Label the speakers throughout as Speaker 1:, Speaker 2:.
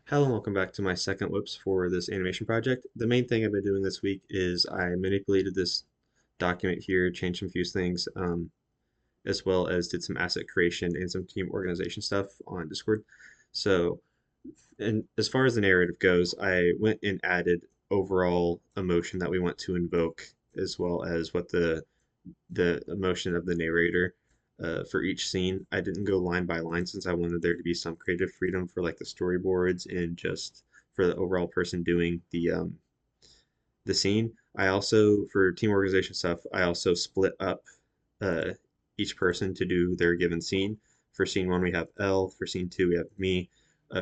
Speaker 1: Hello and welcome back to my second Wips for this animation project. The main thing I've been doing this week is I manipulated this document here, changed some few things, as well as did some asset creation and some team organization stuff on Discord. So, and as far as the narrative goes, I went and added overall emotion that we want to invoke, as well as what the emotion of the narrator for each scene. I didn't go line by line since I wanted there to be some creative freedom for like the storyboards and just for the overall person doing the scene. I also for team organization stuff, I also split up uh, each person to do their given scene. For scene one, we have Elle. For scene two, we have me.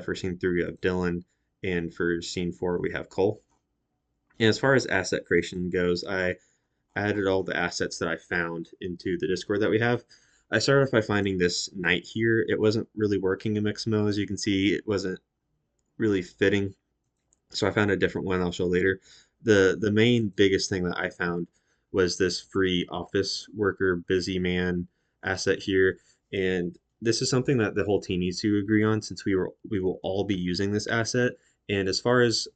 Speaker 1: For scene three, we have Dylan. And for scene four, we have Cole. And as far as asset creation goes, I added all the assets that I found into the Discord that we have. I started off by finding this knight here. It wasn't really working in Mixamo, as you can see. It wasn't really fitting, so I found a different one I'll show later. The main biggest thing that I found was this free office worker busy man asset here, and this is something that the whole team needs to agree on since we will all be using this asset. And as far as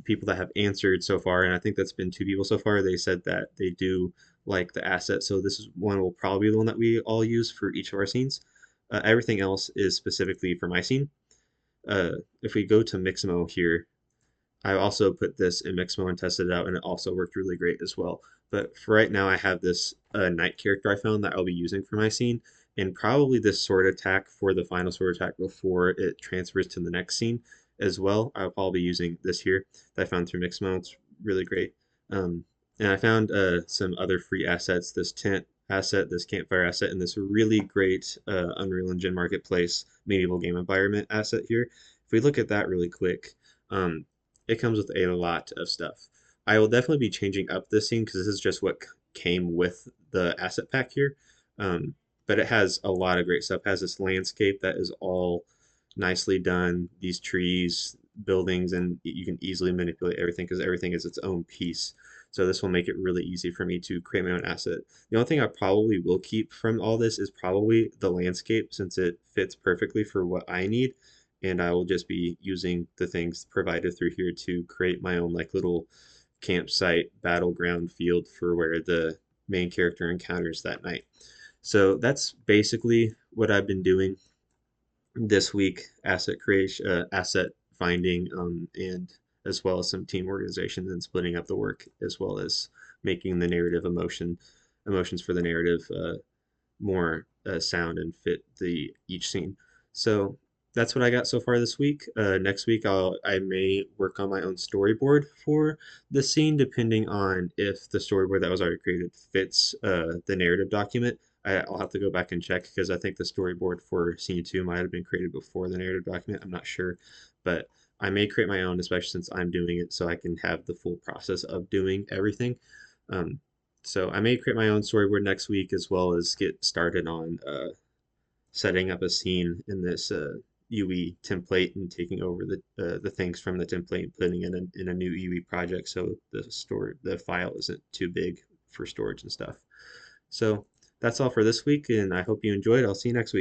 Speaker 1: people that have answered so far, and I think that's been two people so far, they said that they do like the asset. So this is one will probably be the one that we all use for each of our scenes. Everything else is specifically for my scene. If we go to Mixamo here, I also put this in Mixamo and tested it out, and it also worked really great as well. But for right now, I have this knight character I found that I'll be using for my scene, and probably this sword attack for the final sword attack before it transfers to the next scene as well. I'll probably be using this here that I found through Mixamo. It's really great. And I found some other free assets, this tent asset, this campfire asset, and this really great Unreal Engine Marketplace medieval game environment asset here. If we look at that really quick, um, it comes with a lot of stuff. I will definitely be changing up this scene because this is just what came with the asset pack here. Um, but it has a lot of great stuff. It has this landscape that is all nicely done, these trees, buildings, and you can easily manipulate everything because everything is its own piece. So this will make it really easy for me to create my own asset. The only thing I probably will keep from all this is probably the landscape since it fits perfectly for what I need, and I will just be using the things provided through here to create my own like little campsite battleground field for where the main character encounters that night. So that's basically what I've been doing this week: asset creation, asset finding, and as well as some team organization and splitting up the work, as well as making the narrative emotions for the narrative more sound and fit the each scene. So that's what I got so far this week. Next week I may work on my own storyboard for the scene, depending on if the storyboard that was already created fits the narrative document. I'll have to go back and check because I think the storyboard for scene two might have been created before the narrative document. I'm not sure, but I may create my own, especially since I'm doing it, so I can have the full process of doing everything. Um, so I may create my own storyboard next week as well as get started on setting up a scene in this UE template and taking over the things from the template and putting it in a new UE project so the file isn't too big for storage and stuff. So that's all for this week, and I hope you enjoyed. I'll see you next week.